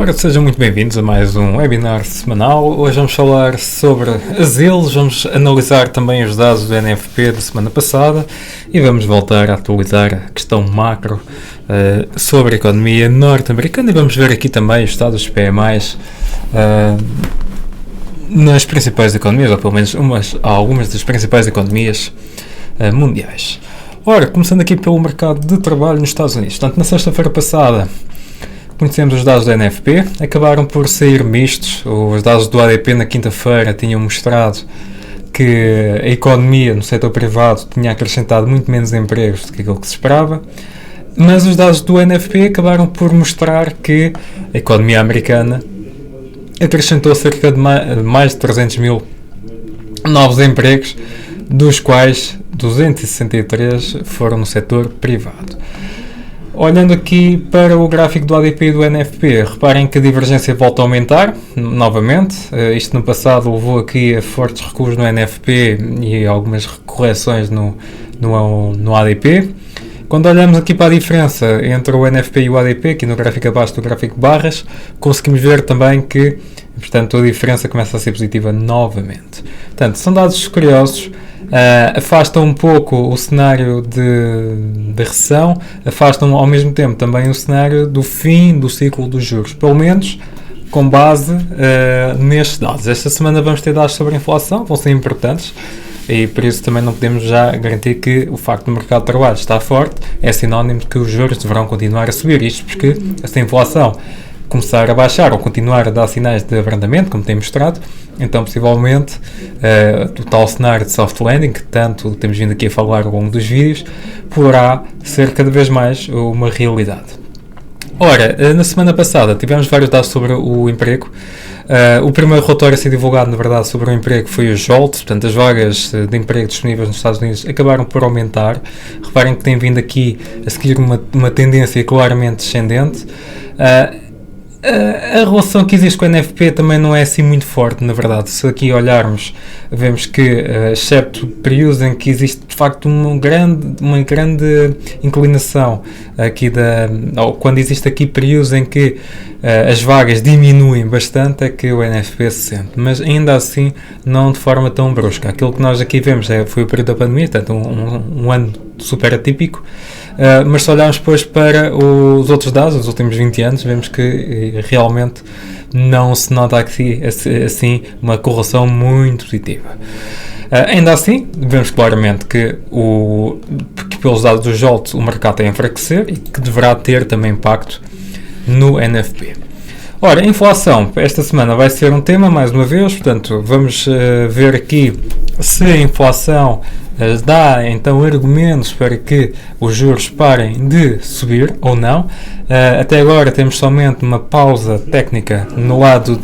Ora, sejam muito bem-vindos a mais um webinar semanal. Hoje vamos falar sobre asilos, vamos analisar também os dados do NFP da semana passada e vamos voltar a atualizar a questão macro sobre a economia norte-americana e vamos ver aqui também os dados dos PMIs nas principais economias, ou pelo menos algumas das principais economias mundiais. Ora, começando aqui pelo mercado de trabalho nos Estados Unidos. Portanto, na sexta-feira passada conhecemos os dados do NFP, acabaram por sair mistos. Os dados do ADP na quinta-feira tinham mostrado que a economia no setor privado tinha acrescentado muito menos empregos do que aquilo que se esperava, mas os dados do NFP acabaram por mostrar que a economia americana acrescentou cerca de mais de 300 mil novos empregos, dos quais 263 foram no setor privado. Olhando aqui para o gráfico do ADP e do NFP, reparem que a divergência volta a aumentar novamente. Isto no passado levou aqui a fortes recuos no NFP e algumas correções no ADP. Quando olhamos aqui para a diferença entre o NFP e o ADP, aqui no gráfico abaixo do gráfico de barras, conseguimos ver também que, portanto, a diferença começa a ser positiva novamente. Portanto, são dados curiosos. Afastam um pouco o cenário de recessão, afastam ao mesmo tempo também o cenário do fim do ciclo dos juros, pelo menos com base nestes dados. Esta semana vamos ter dados sobre a inflação, vão ser importantes, e por isso também não podemos já garantir que o facto do mercado de trabalho estar forte é sinónimo de que os juros deverão continuar a subir, isto porque esta inflação começar a baixar ou continuar a dar sinais de abrandamento, como tem mostrado, então possivelmente o tal cenário de soft landing, que tanto temos vindo aqui a falar ao longo dos vídeos, poderá ser cada vez mais uma realidade. Ora, na semana passada tivemos vários dados sobre o emprego. O primeiro relatório a ser divulgado, na verdade, sobre o emprego foi o JOLTS, portanto as vagas de emprego disponíveis nos Estados Unidos acabaram por aumentar. Reparem que tem vindo aqui a seguir uma tendência claramente descendente. A relação que existe com o NFP também não é assim muito forte, na verdade. Se aqui olharmos, vemos que, excepto períodos em que existe de facto uma grande inclinação aqui ou quando existe aqui períodos em que as vagas diminuem bastante, é que o NFP se sente, mas ainda assim não de forma tão brusca. Aquilo que nós aqui vemos foi o período da pandemia, portanto um ano super atípico. Mas se olharmos depois para os outros dados, os últimos 20 anos, vemos que realmente não se nota aqui assim uma correlação muito positiva. Ainda assim, vemos claramente que pelos dados do JOLTS o mercado tem a enfraquecer e que deverá ter também impacto no NFP. Ora, a inflação esta semana vai ser um tema, mais uma vez, portanto, vamos ver aqui se a inflação dá então argumentos para que os juros parem de subir ou não. Até agora temos somente uma pausa técnica no lado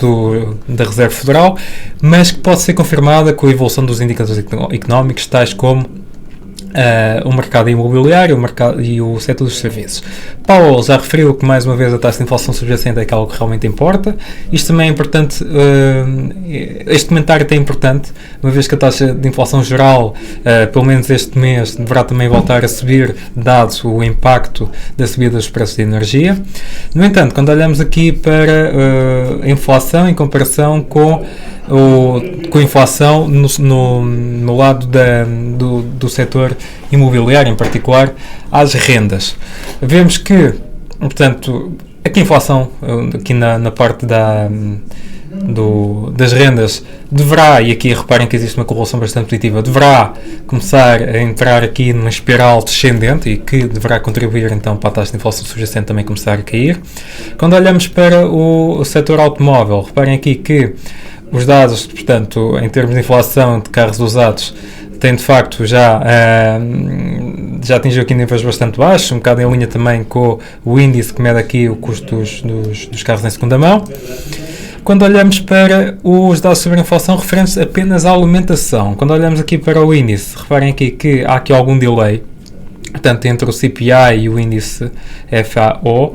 da Reserva Federal, mas que pode ser confirmada com a evolução dos indicadores económicos, tais como o mercado imobiliário e o setor dos serviços. Powell já referiu que, mais uma vez, a taxa de inflação subjacente é aquilo que realmente importa. Isto também é importante, este comentário é importante, uma vez que a taxa de inflação geral, pelo menos este mês, deverá também voltar a subir, dado o impacto da subida dos preços de energia. No entanto, quando olhamos aqui para a inflação em comparação com a inflação no lado do setor imobiliário, em particular às rendas, vemos que, portanto, aqui a inflação, aqui na parte das rendas, deverá, e aqui reparem que existe uma correlação bastante positiva, deverá começar a entrar aqui numa espiral descendente e que deverá contribuir então para a taxa de inflação subjacente também começar a cair. Quando olhamos para o setor automóvel, reparem aqui que os dados, portanto, em termos de inflação de carros usados, tem de facto já atingiu aqui níveis bastante baixos, um bocado em linha também com o índice que mede aqui o custo dos carros em segunda mão. Quando olhamos para os dados sobre a inflação referentes apenas à alimentação, quando olhamos aqui para o índice, reparem aqui que há aqui algum delay. portanto, entre o CPI e o índice FAO,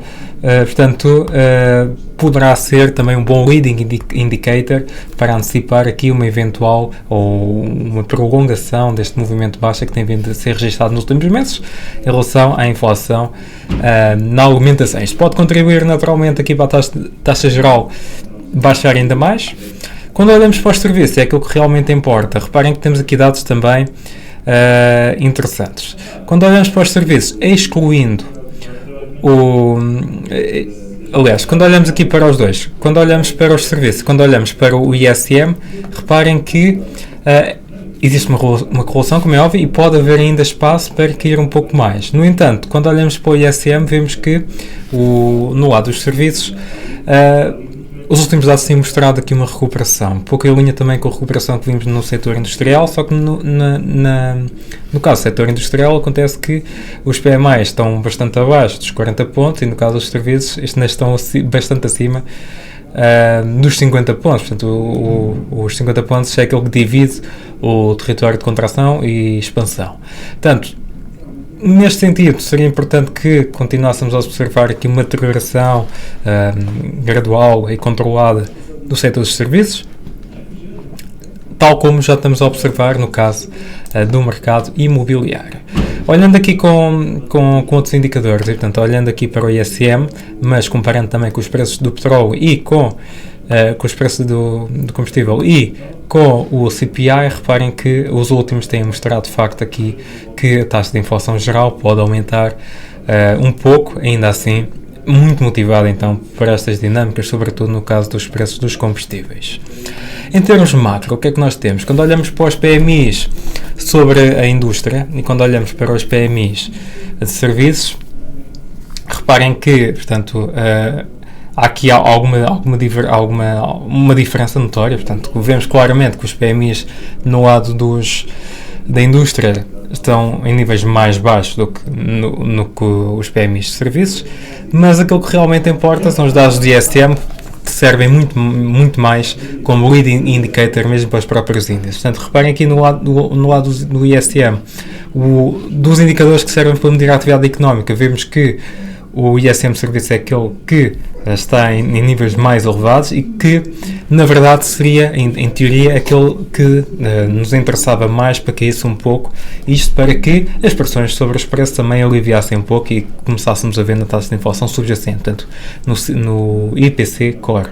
poderá ser também um bom leading indicator para antecipar aqui uma eventual ou uma prolongação deste movimento baixa que tem vindo a ser registrado nos últimos meses em relação à inflação na alimentação. Isto pode contribuir naturalmente aqui para a taxa geral baixar ainda mais. Quando olhamos para os serviços, é aquilo que realmente importa. Reparem que temos aqui dados também interessantes. Quando olhamos para os serviços, excluindo quando olhamos aqui para os dois, quando olhamos para os serviços, quando olhamos para o ISM, reparem que existe uma correlação, como é óbvio, e pode haver ainda espaço para cair um pouco mais. No entanto, quando olhamos para o ISM, vemos que no lado dos serviços, os últimos dados têm mostrado aqui uma recuperação, pouco em linha também com a recuperação que vimos no setor industrial, só que no caso do setor industrial acontece que os PMI estão bastante abaixo dos 40 pontos e no caso dos serviços estes estão bastante acima dos 50 pontos, portanto os 50 pontos é aquele que divide o território de contração e expansão. Portanto, neste sentido, seria importante que continuássemos a observar aqui uma deterioração gradual e controlada do setor dos serviços, tal como já estamos a observar no caso do mercado imobiliário. Olhando aqui com outros indicadores, e, portanto, olhando aqui para o ISM, mas comparando também com os preços do petróleo e com os preços do combustível e com o CPI, reparem que os últimos têm mostrado de facto aqui que a taxa de inflação geral pode aumentar um pouco, ainda assim muito motivada então por estas dinâmicas, sobretudo no caso dos preços dos combustíveis. Em termos macro, o que é que nós temos? Quando olhamos para os PMIs sobre a indústria e quando olhamos para os PMIs de serviços, reparem que, portanto, há aqui uma diferença notória, portanto, vemos claramente que os PMIs no lado da indústria estão em níveis mais baixos do que no que os PMIs de serviços, mas aquilo que realmente importa são os dados do ISM, que servem muito mais como leading indicator mesmo para os próprios índices. Portanto, reparem aqui no lado do ISM, dos indicadores que servem para medir a atividade económica, vemos que o ISM Serviço é aquele que está em níveis mais elevados e que, na verdade, seria, em teoria, aquele que nos interessava mais para caísse um pouco, isto para que as pressões sobre os preços também aliviassem um pouco e começássemos a ver na taxa de inflação subjacente, portanto, no IPC Core.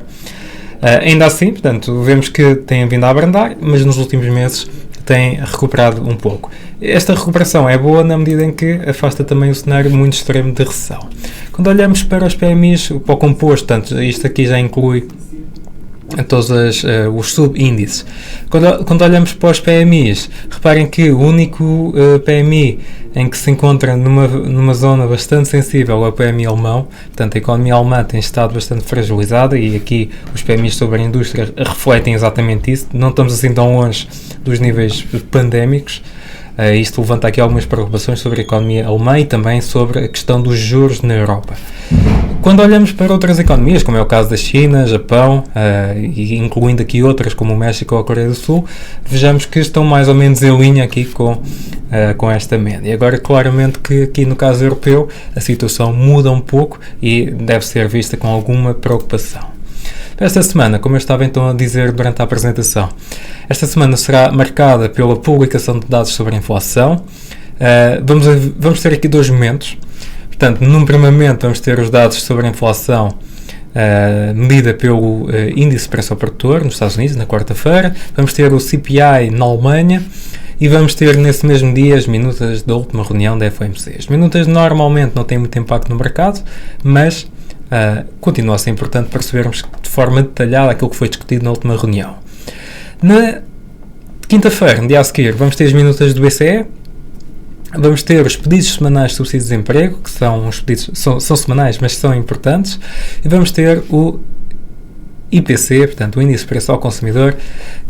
Ainda assim, portanto, vemos que tem vindo a abrandar, mas nos últimos meses tem recuperado um pouco. Esta recuperação é boa na medida em que afasta também o cenário muito extremo de recessão. Quando olhamos para os PMIs, para o composto, portanto, isto aqui já inclui todos os subíndices. Quando olhamos para os PMIs, reparem que o único PMI em que se encontra numa zona bastante sensível é o PMI alemão, portanto a economia alemã tem estado bastante fragilizada e aqui os PMIs sobre a indústria refletem exatamente isso, não estamos assim tão longe dos níveis pandémicos. Isto levanta aqui algumas preocupações sobre a economia alemã e também sobre a questão dos juros na Europa. Quando olhamos para outras economias, como é o caso da China, Japão, e incluindo aqui outras como o México ou a Coreia do Sul, vejamos que estão mais ou menos em linha aqui com esta média. E agora, claramente que aqui no caso europeu, a situação muda um pouco e deve ser vista com alguma preocupação. Esta semana, como eu estava então a dizer durante a apresentação, esta semana será marcada pela publicação de dados sobre a inflação. Vamos ter aqui dois momentos. Portanto, num primeiro momento vamos ter os dados sobre a inflação medida pelo índice de preço ao produtor nos Estados Unidos, na quarta-feira. Vamos ter o CPI na Alemanha e vamos ter nesse mesmo dia as minutas da última reunião da FOMC. As minutas normalmente não têm muito impacto no mercado, mas continua a ser importante percebermos de forma detalhada aquilo que foi discutido na última reunião. Na quinta-feira, no dia a seguir, vamos ter as minutas do BCE, vamos ter os pedidos semanais de subsídio de desemprego, que são os pedidos, são semanais, mas são importantes, e vamos ter o IPC, portanto, o Índice de Preço ao Consumidor,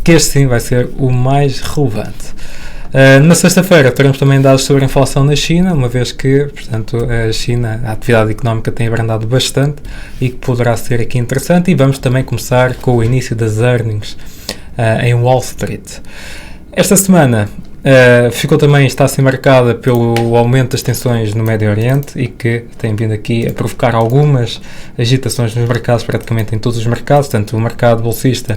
que este sim vai ser o mais relevante. Na sexta-feira teremos também dados sobre a inflação na China, uma vez que, portanto, a China, a atividade económica tem abrandado bastante e que poderá ser aqui interessante, e vamos também começar com o início das earnings em Wall Street. Esta semana Está a ser marcada pelo aumento das tensões no Médio Oriente e que tem vindo aqui a provocar algumas agitações nos mercados, praticamente em todos os mercados, tanto o mercado bolsista,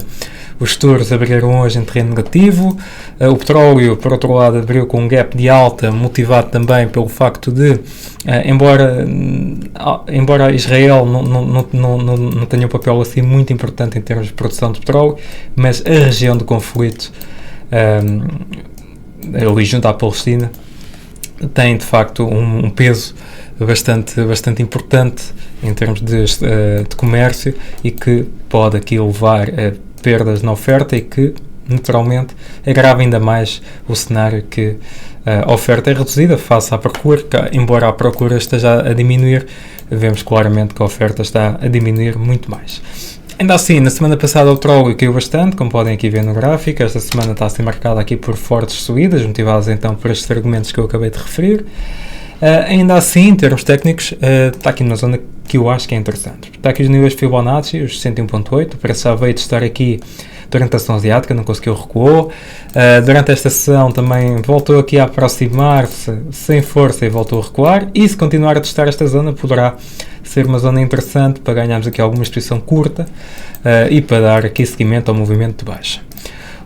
os futuros abriram hoje em terreno negativo, o petróleo, por outro lado, abriu com um gap de alta, motivado também pelo facto de, embora Israel não tenha um papel assim muito importante em termos de produção de petróleo, mas a região de conflito ali junto à Palestina tem de facto um peso bastante importante em termos de comércio e que pode aqui levar a perdas na oferta e que naturalmente agrava ainda mais o cenário que a oferta é reduzida face à procura, embora a procura esteja a diminuir, vemos claramente que a oferta está a diminuir muito mais. Ainda assim, na semana passada o petróleo caiu bastante, como podem aqui ver no gráfico. Esta semana está a ser marcada aqui por fortes subidas, motivadas então por estes argumentos que eu acabei de referir. Ainda assim, em termos técnicos, está aqui numa zona que eu acho que é interessante. Está aqui os níveis Fibonacci, os 101.8, o preço já veio de estar aqui durante a sessão asiática, não conseguiu, recuou. Durante esta sessão também voltou aqui a aproximar-se sem força e voltou a recuar. E se continuar a testar esta zona, poderá ser uma zona interessante para ganharmos aqui alguma exposição curta e para dar aqui seguimento ao movimento de baixa.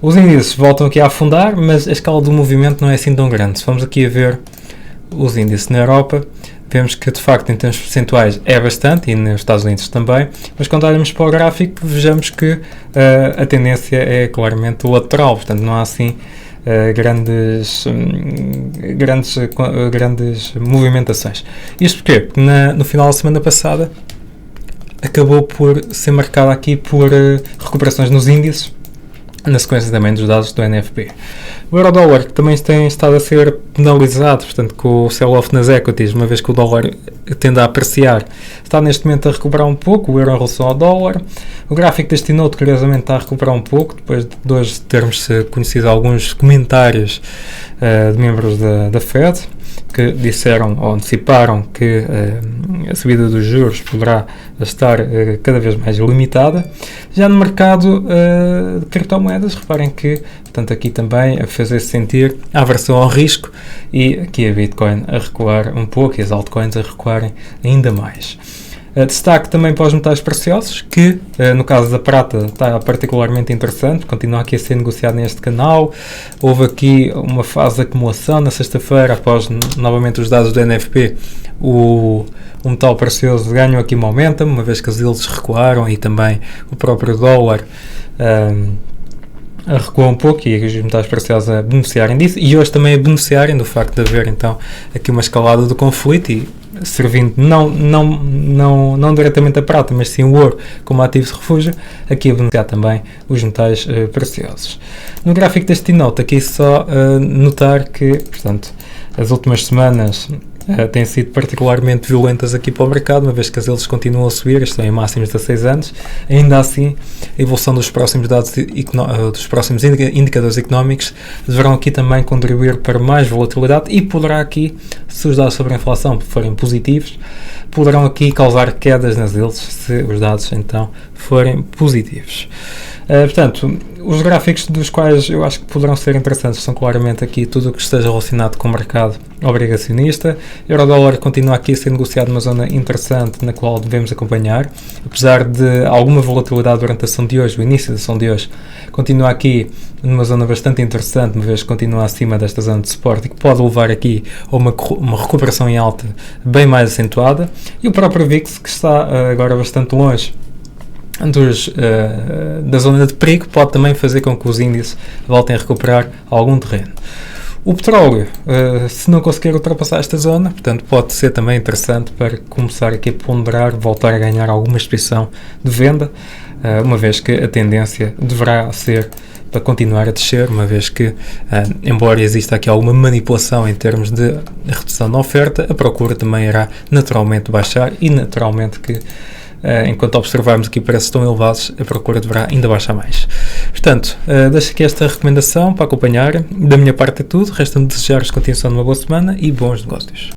Os índices voltam aqui a afundar, mas a escala do movimento não é assim tão grande. Se vamos aqui a ver os índices na Europa, vemos que de facto em termos percentuais é bastante, e nos Estados Unidos também, mas quando olhamos para o gráfico vejamos que a tendência é claramente lateral, portanto não há assim grandes movimentações. Isto porquê? Porque no final da semana passada acabou por ser marcada aqui por recuperações nos índices, na sequência também dos dados do NFP. O euro-dólar também tem estado a ser penalizado, portanto, com o sell-off nas equities, uma vez que o dólar tende a apreciar, está neste momento a recuperar um pouco, o euro em relação ao dólar. O gráfico deste note, curiosamente, está a recuperar um pouco, depois de hoje termos conhecido alguns comentários de membros da Fed, que disseram ou anteciparam que a subida dos juros poderá estar cada vez mais limitada. Já no mercado de criptomoedas, reparem que, portanto, aqui também a fazer-se sentir a aversão ao risco e aqui a Bitcoin a recuar um pouco e as altcoins a recuarem ainda mais. Destaque também para os metais preciosos, que no caso da prata está particularmente interessante, continua aqui a ser negociado neste canal. Houve aqui uma fase de acumulação na sexta-feira, após novamente os dados do NFP, o metal precioso ganhou aqui um momentum, uma vez que os yields recuaram e também o próprio dólar recuou um pouco e os metais preciosos a beneficiarem disso, e hoje também a beneficiarem do facto de haver então aqui uma escalada do conflito e servindo não diretamente a prata, mas sim o ouro como ativo de refúgio, aqui a beneficiar também os metais preciosos. No gráfico deste note, aqui só notar que, portanto, as últimas semanas têm sido particularmente violentas aqui para o mercado, uma vez que as eles continuam a subir, estão em máximos de 6 anos. Ainda assim, a evolução dos próximos dados dos próximos indicadores económicos deverão aqui também contribuir para mais volatilidade e poderá aqui, se os dados sobre a inflação forem positivos, poderão aqui causar quedas nas eles, se os dados então forem positivos. Portanto, os gráficos dos quais eu acho que poderão ser interessantes são claramente aqui tudo o que esteja relacionado com o mercado obrigacionista. Euro-dólar continua aqui a ser negociado numa zona interessante na qual devemos acompanhar, apesar de alguma volatilidade durante a sessão de hoje, o início da sessão de hoje, continua aqui numa zona bastante interessante, uma vez que continua acima desta zona de suporte e que pode levar aqui a uma recuperação em alta bem mais acentuada, e o próprio VIX, que está agora bastante longe da zona de perigo, pode também fazer com que os índices voltem a recuperar algum terreno. O petróleo, se não conseguir ultrapassar esta zona, portanto, pode ser também interessante para começar aqui a ponderar, voltar a ganhar alguma exposição de venda, uma vez que a tendência deverá ser para continuar a descer, uma vez que, embora exista aqui alguma manipulação em termos de redução da oferta, a procura também irá naturalmente baixar e naturalmente que enquanto observarmos aqui preços tão elevados, a procura deverá ainda baixar mais. Portanto, deixo aqui esta recomendação para acompanhar. Da minha parte é tudo. Resta-me desejar-vos continuação de uma boa semana e bons negócios.